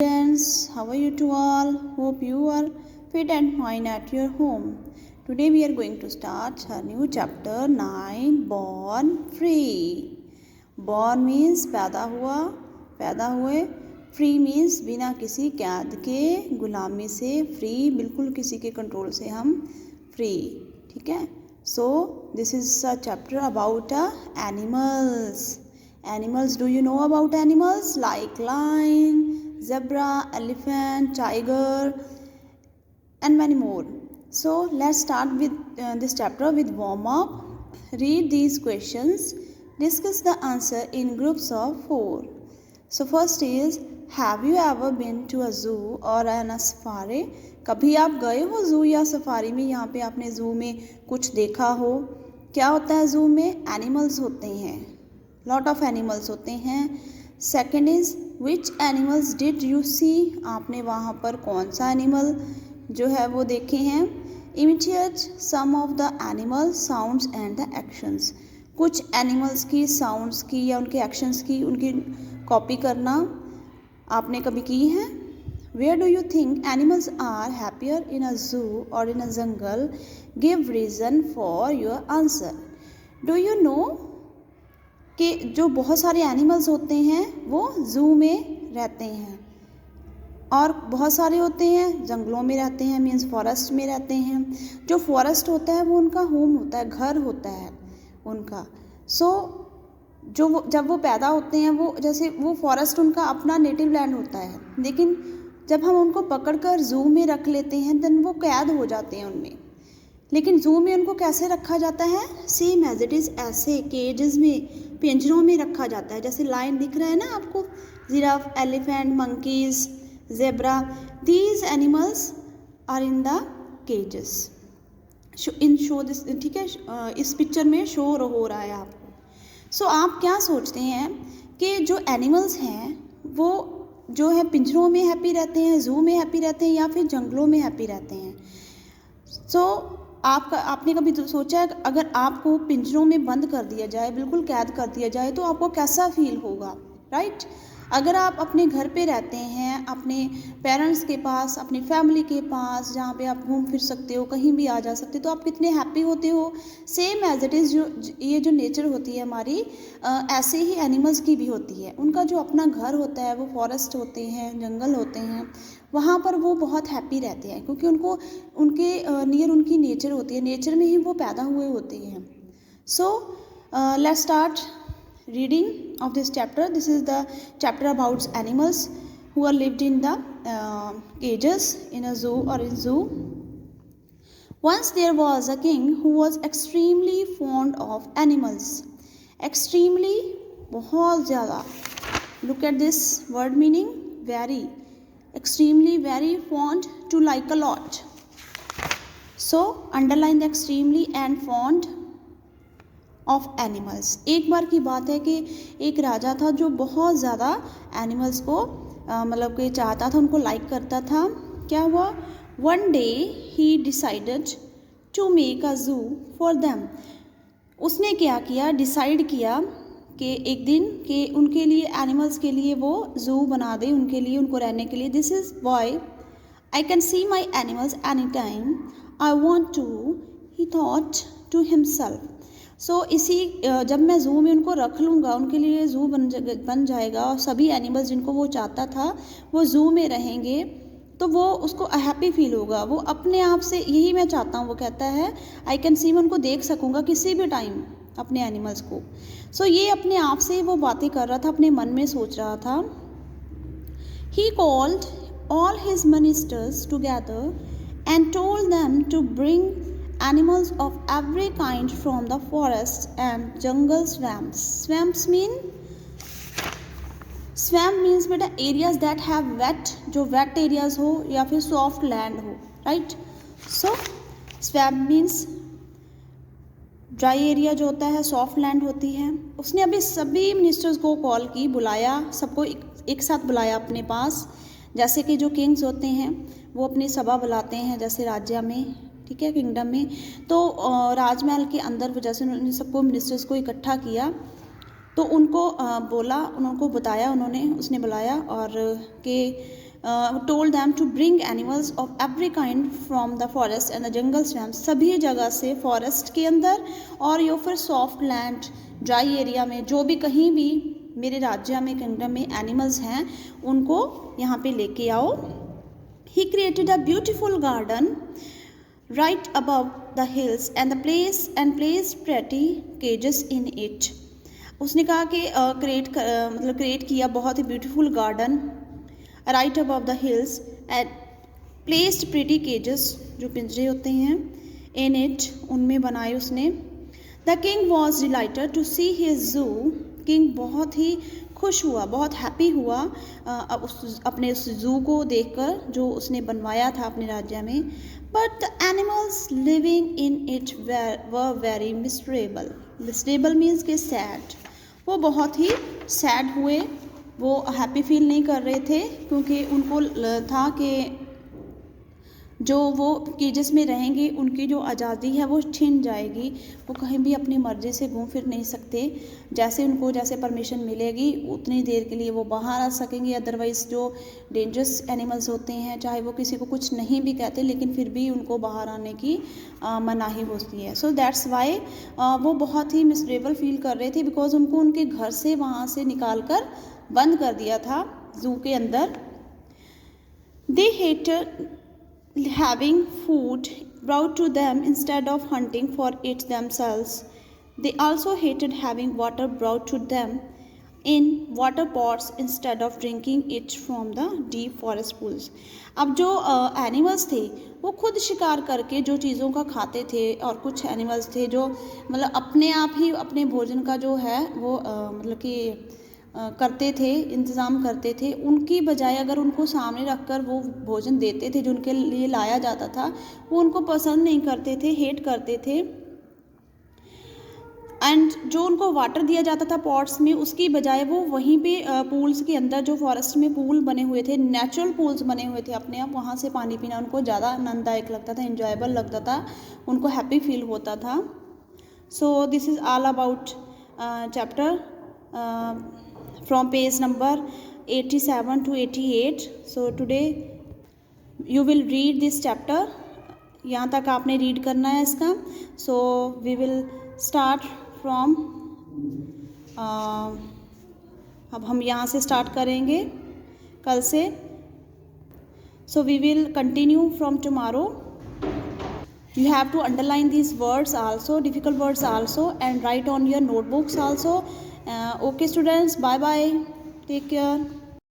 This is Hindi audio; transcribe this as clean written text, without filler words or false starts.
Friends, how are you to all? Hope you are fit and fine at your home. Today we are going to start a new chapter 9, Born Free. Born means पैदा हुआ, पैदा हुए. Free means बिना किसी कैद के, गुलामी से, free बिल्कुल किसी के कंट्रोल से हम free. ठीक है. So this is a chapter about animals. Animals, do you know about animals like lion, zebra, elephant, tiger and many more. So let's start with this chapter with warm up. Read these questions, discuss the answer in groups of 4. So first is, have you ever been to a zoo or an safari? कभी आप गए हो जू या सफारी में? यहाँ पे आपने जू में कुछ देखा हो. क्या होता है जू में? एनिमल्स होते हैं, लॉट ऑफ एनिमल्स होते हैं. Second is, which animals did you see? आपने वहाँ पर कौन सा एनिमल जो है वो देखे हैं. Imitate some of the animal sounds and the actions. कुछ एनिमल्स की साउंड्स की या उनके एक्शंस की उनकी कॉपी करना आपने कभी की है. Where do you think animals are happier, in a zoo और in a jungle? Give reason for your answer. Do you know कि जो बहुत सारे एनिमल्स होते हैं वो जू में रहते हैं और बहुत सारे होते हैं जंगलों में रहते हैं, मीन्स फॉरेस्ट में रहते हैं. जो फॉरेस्ट होता है वो उनका होम होता है, घर होता है उनका. जब वो पैदा होते हैं, वो जैसे वो फॉरेस्ट उनका अपना नेटिव लैंड होता है, लेकिन जब हम उनको पकड़कर जू में रख लेते हैं देन वो कैद हो जाते हैं उनमें. लेकिन जू में उनको कैसे रखा जाता है? सेम एज इट इज़, ऐसे केजेस में, पिंजरों में रखा जाता है. जैसे लाइन दिख रहा है ना आपको, giraffe, elephant, monkeys, zebra, these animals are in the cages. In show this, ठीक है, इस पिक्चर में शो हो रहा है आपको. सो आप क्या सोचते हैं कि जो एनिमल्स हैं वो जो है पिंजरों में हैप्पी रहते हैं, जू में हैप्पी रहते हैं या फिर जंगलों में हैप्पी रहते हैं? आपने कभी तो सोचा है अगर आपको पिंजरों में बंद कर दिया जाए, बिल्कुल कैद कर दिया जाए, तो आपको कैसा फील होगा, राइट? अगर आप अपने घर पे रहते हैं, अपने पेरेंट्स के पास, अपनी फैमिली के पास, जहाँ पे आप घूम फिर सकते हो, कहीं भी आ जा सकते हो, तो आप कितने हैप्पी होते हो. सेम एज इट इज़, ये जो नेचर होती है हमारी, ऐसे ही एनिमल्स की भी होती है. उनका जो अपना घर होता है, वो फॉरेस्ट होते हैं, जंगल होते हैं, वहाँ पर वो बहुत हैप्पी रहते हैं क्योंकि उनको उनके नियर उनकी नेचर होती है, नेचर में ही वो पैदा हुए होते हैं. So let's start reading of this chapter. This is the chapter about animals who are lived in the cages in a zoo or in zoo. Once there was a king who was extremely fond of animals. Extremely, बहुत ज़्यादा. Look at this word meaning, very. Extremely, very, fond, to like a lot. So underline the extremely and fond of animals. एक बार की बात है कि एक राजा था जो बहुत ज़्यादा एनिमल्स को मतलब कि चाहता था, उनको लाइक करता था. क्या हुआ? One day he decided to make a zoo for them. उसने क्या किया? डिसाइड किया कि एक दिन कि उनके लिए, एनिमल्स के लिए वो जू बना दे, उनके लिए, उनको रहने के लिए. This is why I can see my animals any time I want to, he thought to himself. इसी जब मैं ज़ू में उनको रख लूँगा, उनके लिए ज़ू बन जाएगा और सभी एनिमल्स जिनको वो चाहता था वो ज़ू में रहेंगे, तो वो उसको हैप्पी फील होगा. वो अपने आप से, यही मैं चाहता हूँ, वो कहता है आई कैन सी, मैं उनको देख सकूँगा किसी भी टाइम अपने एनिमल्स को. ये अपने आप से वो बातें कर रहा था, अपने मन में सोच रहा था. He called all his ministers together and told them to bring animals of every kind from the forests and jungle swamps. Swamp means बेटा areas that have wet, जो wet areas हो या फिर soft land हो, right? So swamp means dry area जो होता है, soft land होती है. उसने अभी सभी मिनिस्टर्स को कॉल की, बुलाया, सबको एक साथ बुलाया अपने पास. जैसे कि जो किंग्स होते हैं वो अपनी सभा बुलाते हैं, जैसे राज्य में, ठीक है, किंगडम में. तो राजमहल के अंदर जैसे उन्होंने सबको मिनिस्टर्स को इकट्ठा किया, तो उनको बोला, उनको बताया, उसने बुलाया और कि told them to bring animals of every kind from the forest and the jungle swamps, सभी जगह से फॉरेस्ट के अंदर और या फिर सॉफ्ट लैंड ड्राई एरिया में जो भी कहीं भी मेरे राज्य में किंगडम में एनिमल्स हैं उनको यहाँ पे लेके आओ. He created a beautiful garden right above the hills and placed pretty cages in it. उसने कहा कि क्रिएट किया बहुत ही beautiful garden right above the hills and placed pretty cages जो पिंजरे होते हैं इन इट उनमें बनाए उसने. The king was delighted to see his zoo. King बहुत ही खुश हुआ, बहुत हैप्पी हुआ अपने उस जू को देखकर जो उसने बनवाया था अपने राज्य में. But the animals living in it were very miserable. Miserable means के सैड. वो बहुत ही सैड हुए, वो हैप्पी फील नहीं कर रहे थे क्योंकि उनको था कि जो वो केजेस में रहेंगे उनकी जो आज़ादी है वो छिन जाएगी. वो कहीं भी अपनी मर्ज़ी से घूम फिर नहीं सकते. जैसे परमिशन मिलेगी उतनी देर के लिए वो बाहर आ सकेंगे. अदरवाइज़ जो डेंजरस एनिमल्स होते हैं चाहे वो किसी को कुछ नहीं भी कहते लेकिन फिर भी उनको बाहर आने की मनाही होती है. सो दैट्स वाई वो बहुत ही मिसरेबल फील कर रहे थे बिकॉज उनको उनके घर से वहाँ से निकाल कर बंद कर दिया था जू के अंदर. They hated having food brought to them instead of hunting for it themselves. They also hated having water brought to them in water pots instead of drinking it from the deep forest pools. अब जो एनिमल्स थे वो खुद शिकार करके जो चीज़ों का खाते थे और कुछ एनिमल्स थे जो मतलब अपने आप ही अपने भोजन का जो है वो मतलब कि करते थे, इंतज़ाम करते थे. उनकी बजाय अगर उनको सामने रखकर वो भोजन देते थे जो उनके लिए लाया जाता था वो उनको पसंद नहीं करते थे, हेट करते थे. एंड जो उनको वाटर दिया जाता था पॉट्स में उसकी बजाय वो वहीं पे पूल्स के अंदर जो फॉरेस्ट में पूल बने हुए थे, नेचुरल पूल्स बने हुए थे अपने आप, वहाँ से पानी पीना उनको ज़्यादा आनंददायक लगता था, इंजॉयबल लगता था, उनको हैप्पी फील होता था. So this is all about chapter from page number 87 to 88. So today you will read this chapter. यहाँ तक आपने रीड करना है इसका. So we will start from अब हम यहाँ से स्टार्ट करेंगे कल से. So we will continue from tomorrow. You have to underline these words also, difficult words also, and write on your notebooks also. Okay students, bye bye, take care.